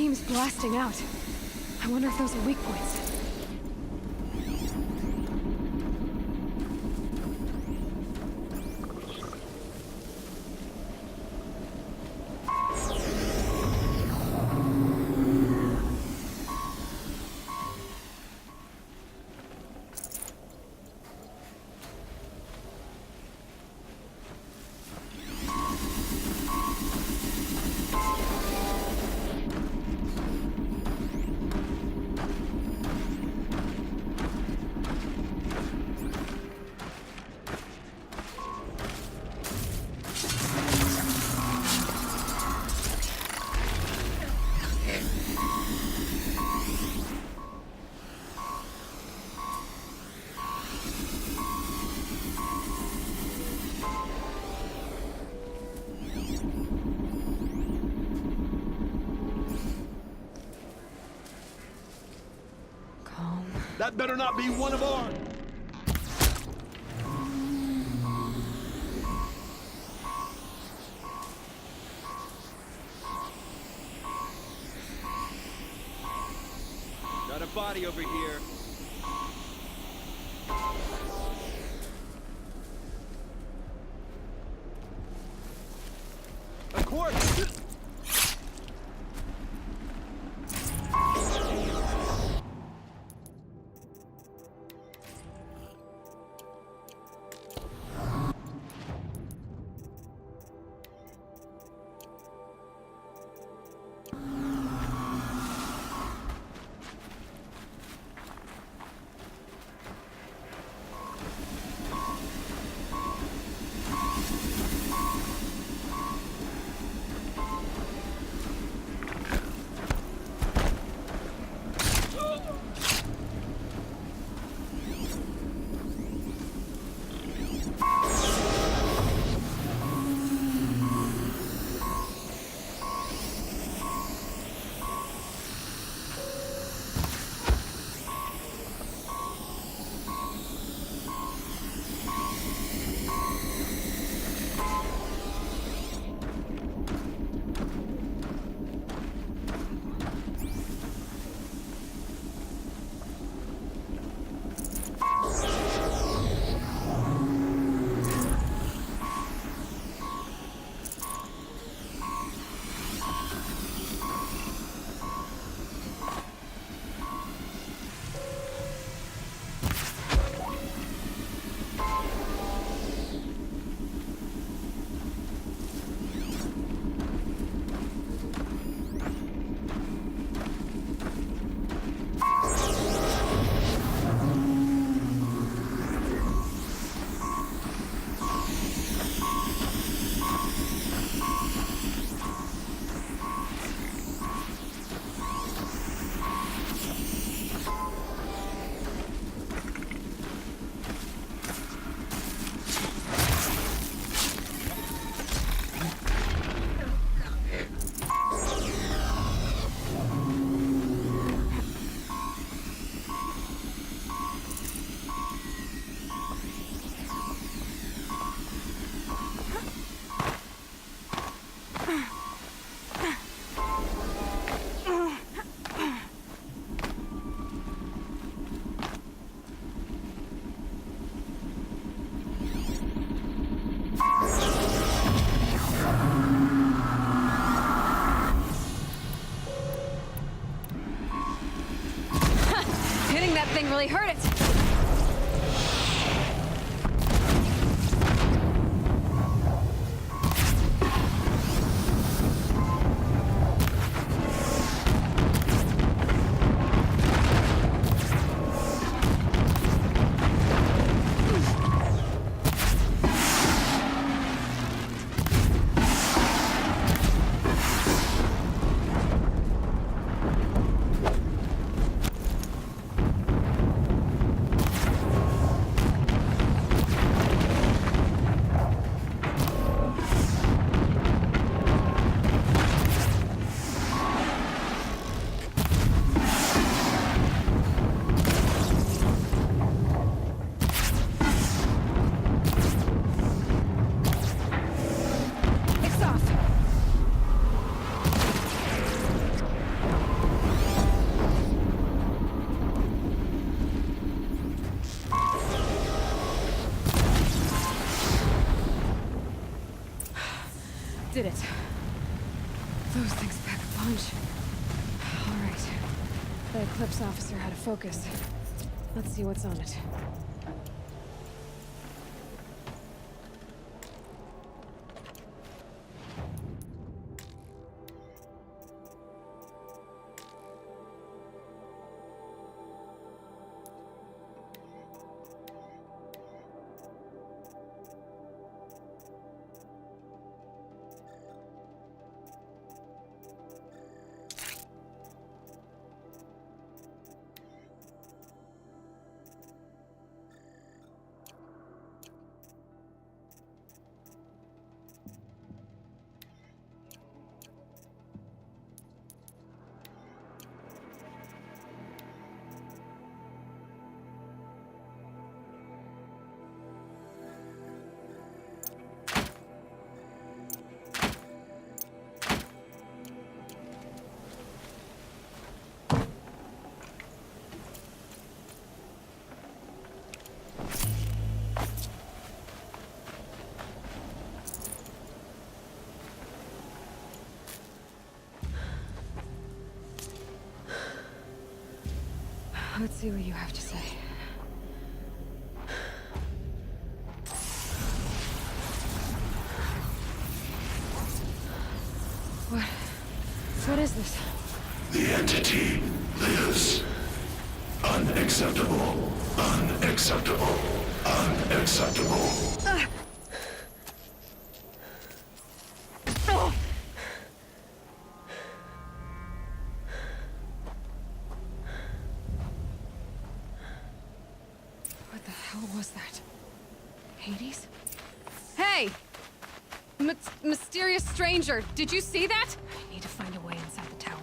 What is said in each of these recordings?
beams blasting out. I wonder if those are weak points. That better not be one of ours! Got a body over here. A corpse! Thing really hurt it. Those things pack a punch. All right. The Eclipse officer had a focus. Let's see what's on it. Let's see what you have to say. What is this? The entity lives. Unacceptable. Unacceptable. Unacceptable. What the hell was that? Hades? Hey! Mysterious stranger, did you see that? I need to find a way inside the tower.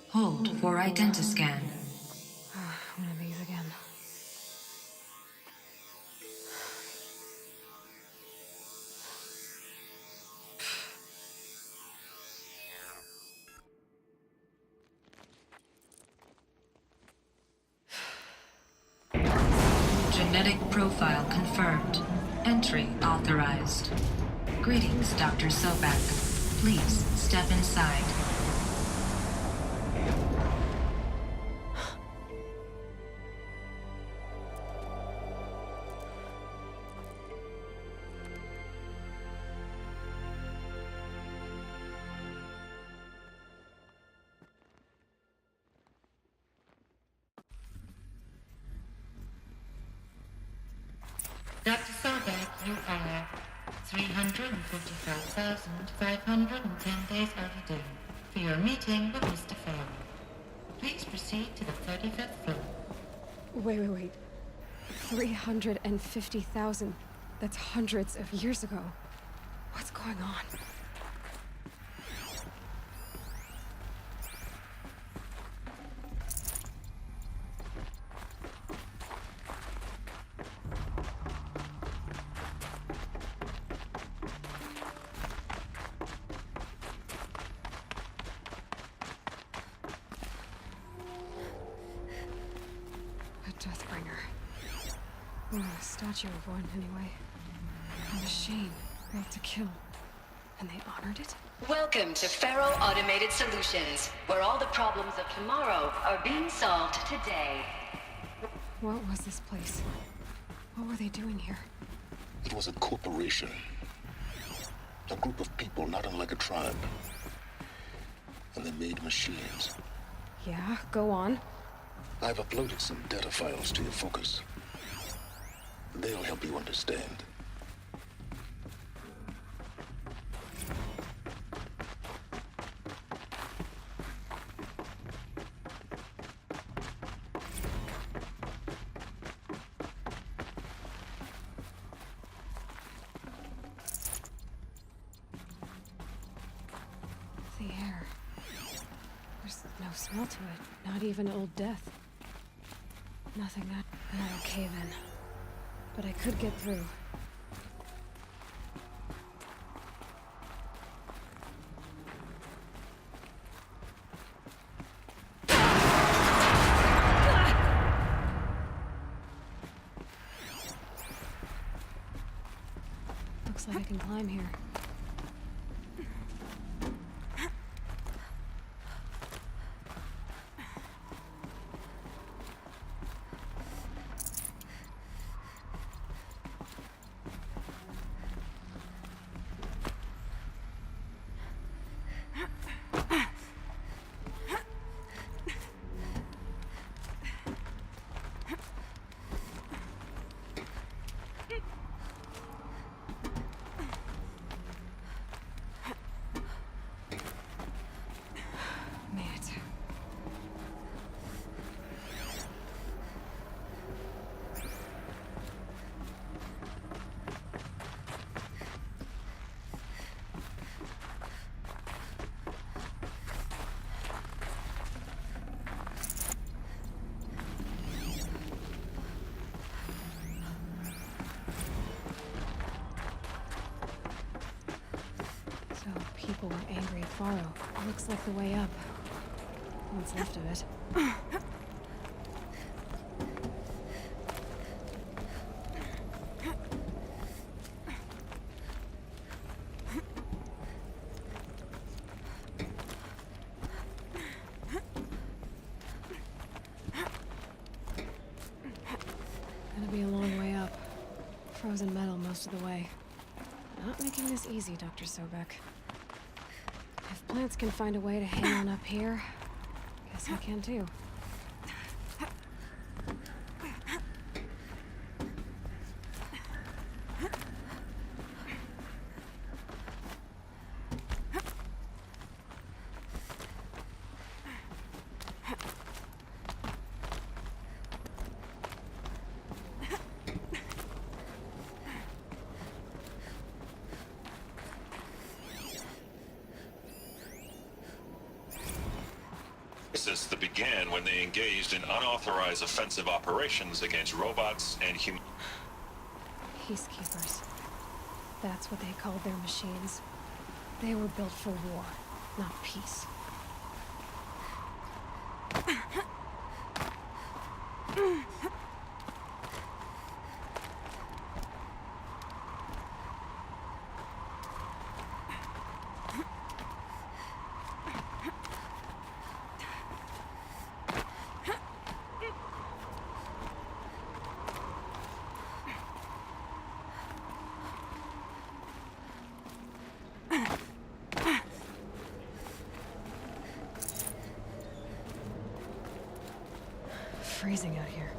Hold for identiscan. One of these again. Genetic profile confirmed. Entry authorized. Greetings, Dr. Subic. Please step inside. Dr. Subic, you are 345,510 days overdue for your meeting with Mr. Farrell. Please proceed to the 35th floor. Wait. 350,000. That's hundreds of years ago. What's going on? Deathbringer. A statue of one, anyway. A machine built to kill. And they honored it? Welcome to Faro Automated Solutions, where all the problems of tomorrow are being solved today. What was this place? What were they doing here? It was a corporation. A group of people not unlike a tribe. And they made machines. Yeah, go on. I've uploaded some data files to your focus. They'll help you understand. The air. There's no smell to it. Not even old death. Nothing that... Not okay then. But I could get through. Looks like I can climb here. People were angry at Faro. Looks like the way up. What's left of it. Gonna be a long way up. Frozen metal most of the way. Not making this easy, Dr. Subic. If plants can find a way to hang on up here, guess I can too. Crisis that began when they engaged in unauthorized offensive operations against robots and humans. Peacekeepers. That's what they called their machines. They were built for war, not peace. Freezing out here.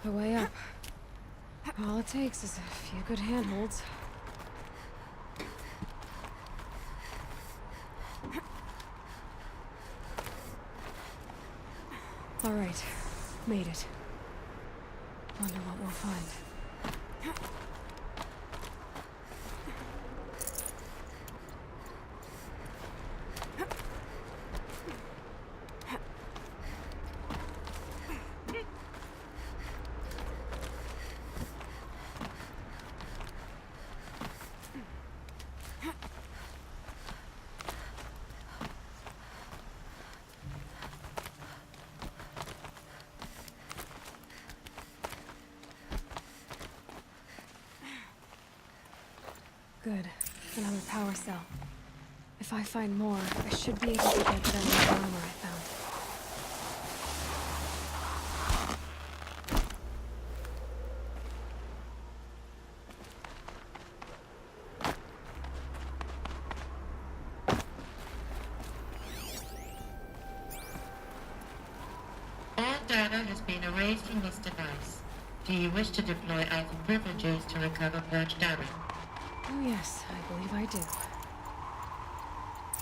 The way up. All it takes is a few good handholds. All right, made it. Wonder what we'll find. Good. Another power cell. If I find more, I should be able to get them in the armor I found. All data has been erased from this device. Do you wish to deploy either privileges to recover purged data? Oh yes, I believe I do.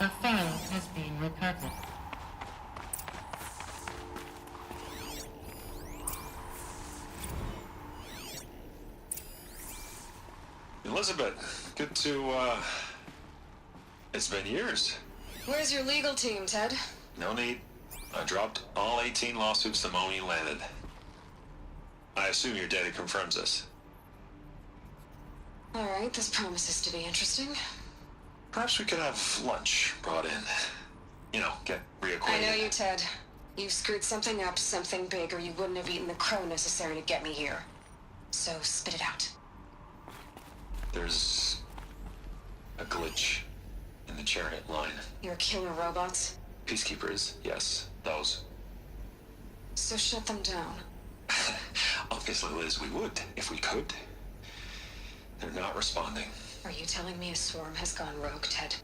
A file has been recovered. Elizabeth, good to, it's been years. Where's your legal team, Ted? No need. I dropped all 18 lawsuits the moment you landed. I assume your data confirms this. Alright, this promises to be interesting. Perhaps we could have lunch brought in. You know, get reacquainted. I know you, Ted. You screwed something up, something big, or you wouldn't have eaten the crow necessary to get me here. So spit it out. There's a glitch in the chariot line. Your killer robots? Peacekeepers, yes, those. So shut them down. Obviously, Liz, we would, if we could. They're not responding. Are you telling me a swarm has gone rogue, Ted?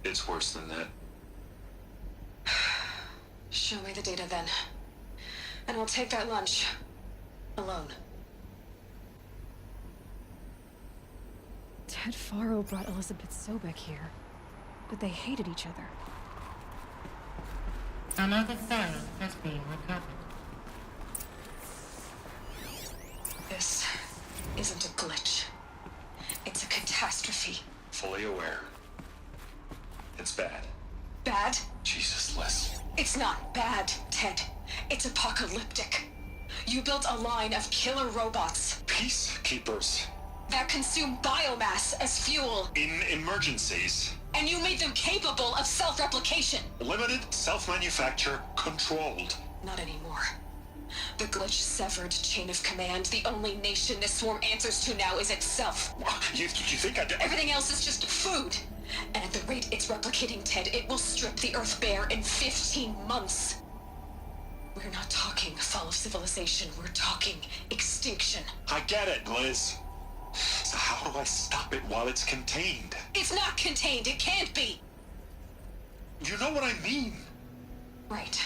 It's worse than that. Show me the data then. And I'll take that lunch. Alone. Ted Faro brought Elizabeth Subic here. But they hated each other. Another file has been recovered. This isn't a glitch. It's a catastrophe. Fully aware. It's bad. Bad? Jesus, Liz. It's not bad, Ted. It's apocalyptic. You built a line of killer robots Peacekeepers. that consume biomass as fuel, In emergencies. and you made them capable of self-replication. Limited, self-manufacture, controlled. Not anymore. The glitch severed chain of command. The only nation this swarm answers to now is itself. You think I'd... Everything else is just food. And at the rate it's replicating, Ted, it will strip the Earth bare in 15 months. We're not talking fall of civilization. We're talking extinction. I get it, Liz. So how do I stop it while it's contained? It's not contained. It can't be. You know what I mean. Right.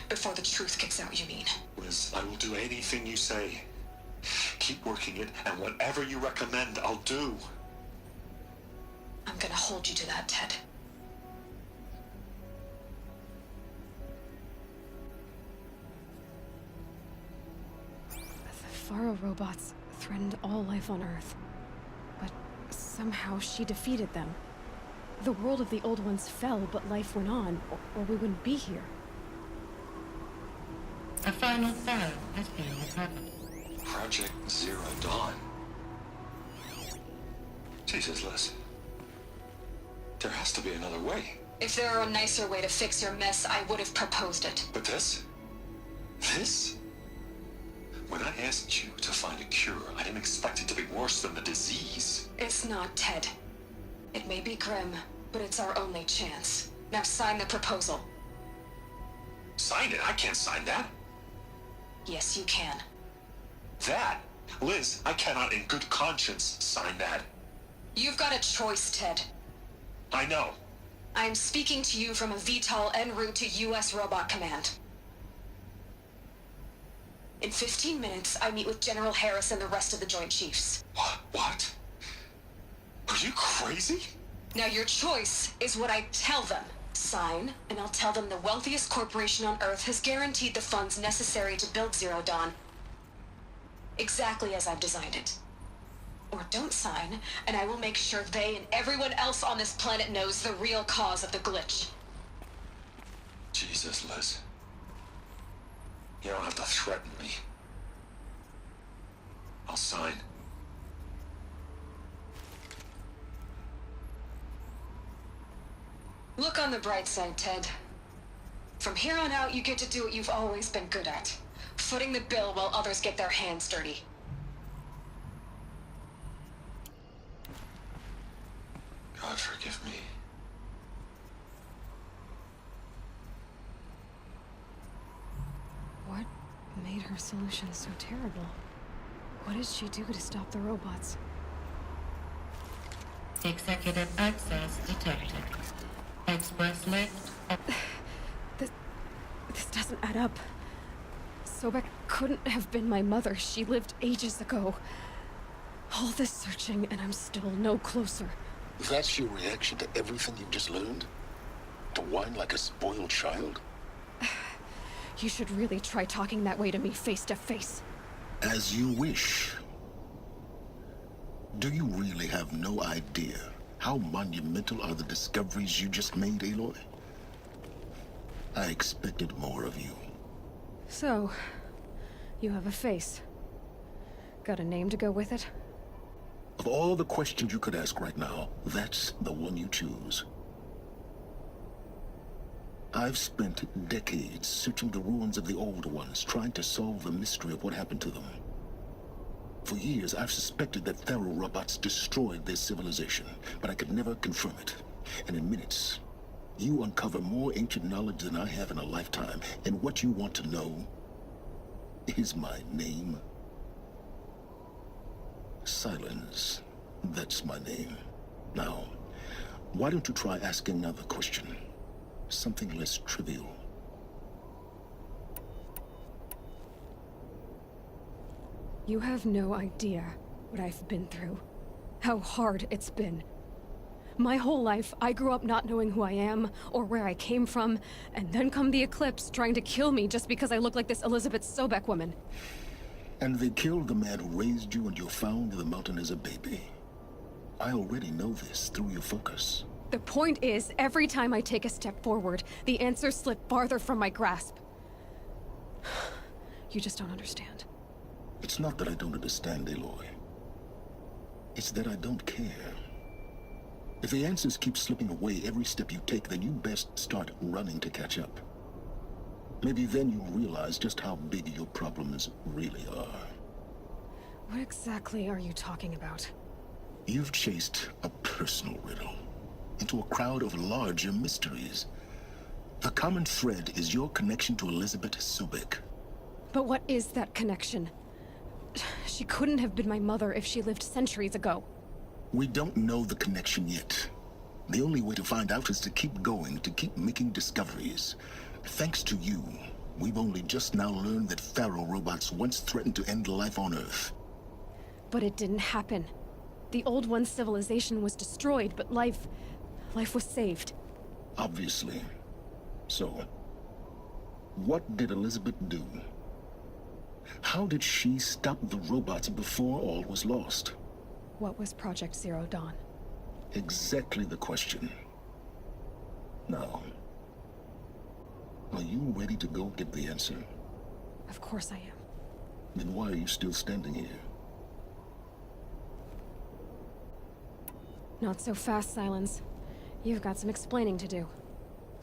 Before the truth gets out, you mean? Liz, I will do anything you say. Keep working it, and whatever you recommend, I'll do. I'm gonna hold you to that, Ted. The Faro robots threatened all life on Earth. But somehow she defeated them. The world of the old ones fell, but life went on, or we wouldn't be here. A final file has been recovered. Project Zero Dawn. Jesus, Liz. There has to be another way. If there were a nicer way to fix your mess, I would have proposed it. But this? This? When I asked you to find a cure, I didn't expect it to be worse than the disease. It's not, Ted. It may be grim, but it's our only chance. Now sign the proposal. Sign it? I can't sign that. Yes, you can. That? Liz, I cannot in good conscience sign that. You've got a choice, Ted. I know. I'm speaking to you from a VTOL en route to U.S. Robot Command. In 15 minutes, I meet with General Harris and the rest of the Joint Chiefs. What? Are you crazy? Now your choice is what I tell them. Sign, and I'll tell them the wealthiest corporation on Earth has guaranteed the funds necessary to build Zero Dawn. Exactly as I've designed it. Or don't sign, and I will make sure they and everyone else on this planet knows the real cause of the glitch. Jesus, Liz. You don't have to threaten me. I'll sign. Look on the bright side, Ted. From here on out, you get to do what you've always been good at. Footing the bill while others get their hands dirty. God forgive me. What made her solution so terrible? What did she do to stop the robots? Executive access detected. Express lift. This doesn't add up. Sobek couldn't have been my mother. She lived ages ago. All this searching, and I'm still no closer. That's your reaction to everything you've just learned? To whine like a spoiled child? You should really try talking that way to me face to face. As you wish. Do you really have no idea how monumental are the discoveries you just made, Aloy? I expected more of you. So, you have a face. Got a name to go with it? Of all the questions you could ask right now, that's the one you choose. I've spent decades searching the ruins of the old ones, trying to solve the mystery of what happened to them. For years, I've suspected that Pharaoh robots destroyed their civilization, but I could never confirm it. And in minutes, you uncover more ancient knowledge than I have in a lifetime. And what you want to know is my name. Silence. That's my name. Now, why don't you try asking another question? Something less trivial. You have no idea what I've been through. How hard it's been. My whole life, I grew up not knowing who I am or where I came from, and then come the Eclipse trying to kill me just because I look like this Elizabeth Sobek woman. And they killed the man who raised you and you found in the mountain as a baby. I already know this through your focus. The point is, every time I take a step forward, the answers slip farther from my grasp. You just don't understand. It's not that I don't understand, Aloy. It's that I don't care. If the answers keep slipping away every step you take, then you best start running to catch up. Maybe then you'll realize just how big your problems really are. What exactly are you talking about? You've chased a personal riddle into a crowd of larger mysteries. The common thread is your connection to Elizabeth Subic. But what is that connection? She couldn't have been my mother if she lived centuries ago. We don't know the connection yet. The only way to find out is to keep going, to keep making discoveries. Thanks to you, we've only just now learned that Pharaoh robots once threatened to end life on Earth. But it didn't happen. The Old One's civilization was destroyed, but life was saved. Obviously. So, what did Elizabeth do? How did she stop the robots before all was lost? What was Project Zero Dawn? Exactly the question. Now, are you ready to go get the answer? Of course I am. Then why are you still standing here? Not so fast, Silence. You've got some explaining to do.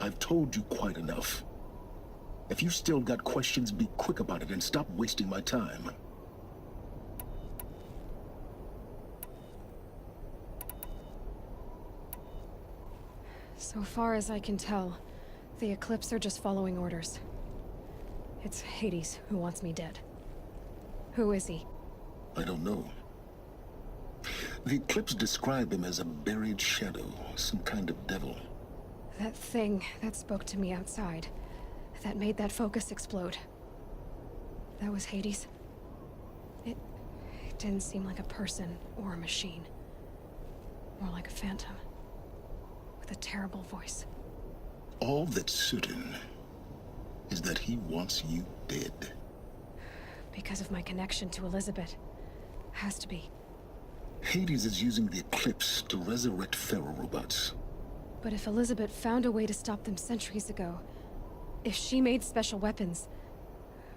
I've told you quite enough. If you still got questions, be quick about it and stop wasting my time. So far as I can tell, the Eclipse are just following orders. It's Hades who wants me dead. Who is he? I don't know. The Eclipse describe him as a buried shadow, some kind of devil. That thing that spoke to me outside, that made that focus explode. That was Hades. It didn't seem like a person or a machine. More like a phantom. With a terrible voice. All that's certain is that he wants you dead. Because of my connection to Elizabeth. Has to be. Hades is using the Eclipse to resurrect Pharaoh robots. But if Elizabeth found a way to stop them centuries ago, if she made special weapons,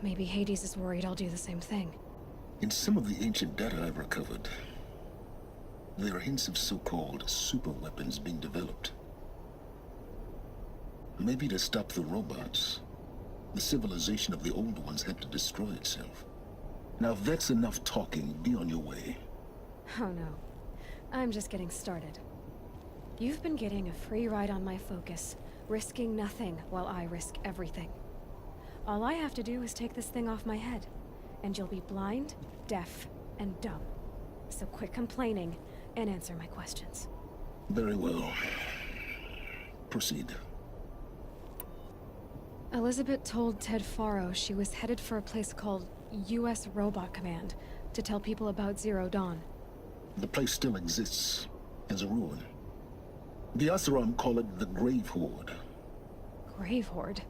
maybe Hades is worried I'll do the same thing. In some of the ancient data I've recovered, there are hints of so-called super weapons being developed. Maybe to stop the robots, the civilization of the old ones had to destroy itself. Now if that's enough talking, be on your way. Oh no. I'm just getting started. You've been getting a free ride on my focus, risking nothing while I risk everything. All I have to do is take this thing off my head, and you'll be blind, deaf, and dumb. So quit complaining and answer my questions. Very well. Proceed. Elizabeth told Ted Faro she was headed for a place called U.S. Robot Command to tell people about Zero Dawn. The place still exists as a ruin. The Asaram call it the Grave Horde. Grave Horde?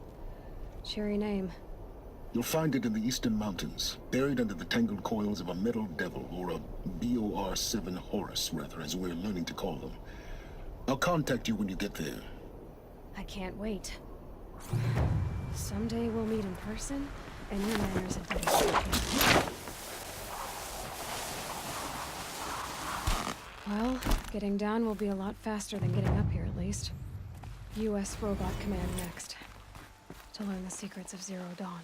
Cheery name. You'll find it in the eastern mountains, buried under the tangled coils of a metal devil, or a BOR-7 Horus, rather, as we're learning to call them. I'll contact you when you get there. I can't wait. Someday we'll meet in person, and your manners and dedication. Well, getting down will be a lot faster than getting up here, at least. U.S. Robot Command next. To learn the secrets of Zero Dawn.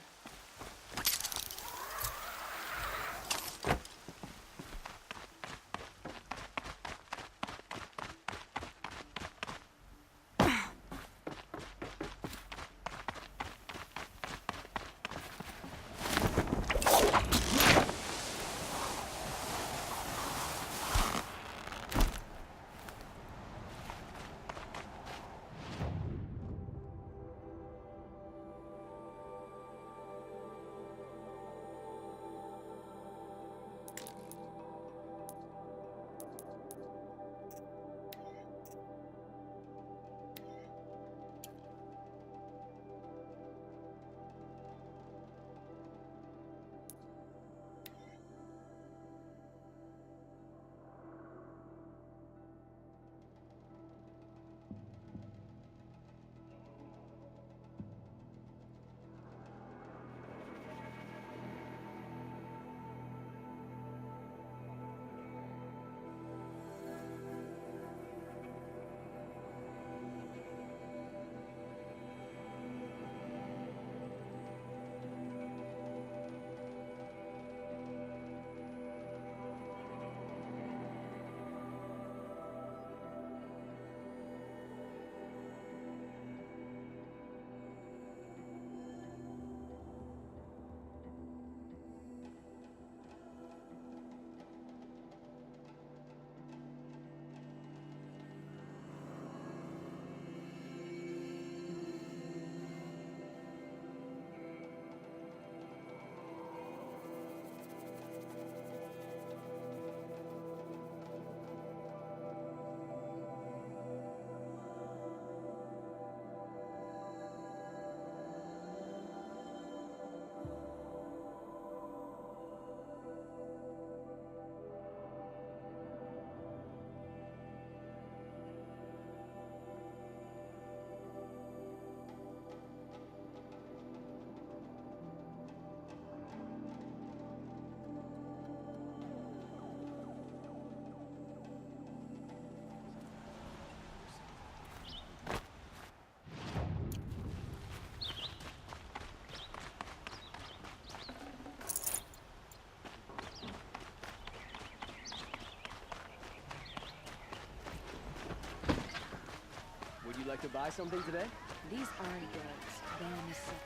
Like to buy something today? These aren't drugs. They're necessary.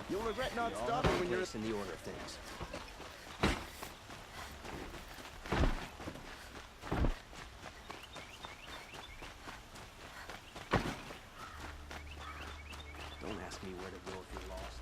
You'll regret not stopping when you're in the order of things. Don't ask me where to go if you're lost.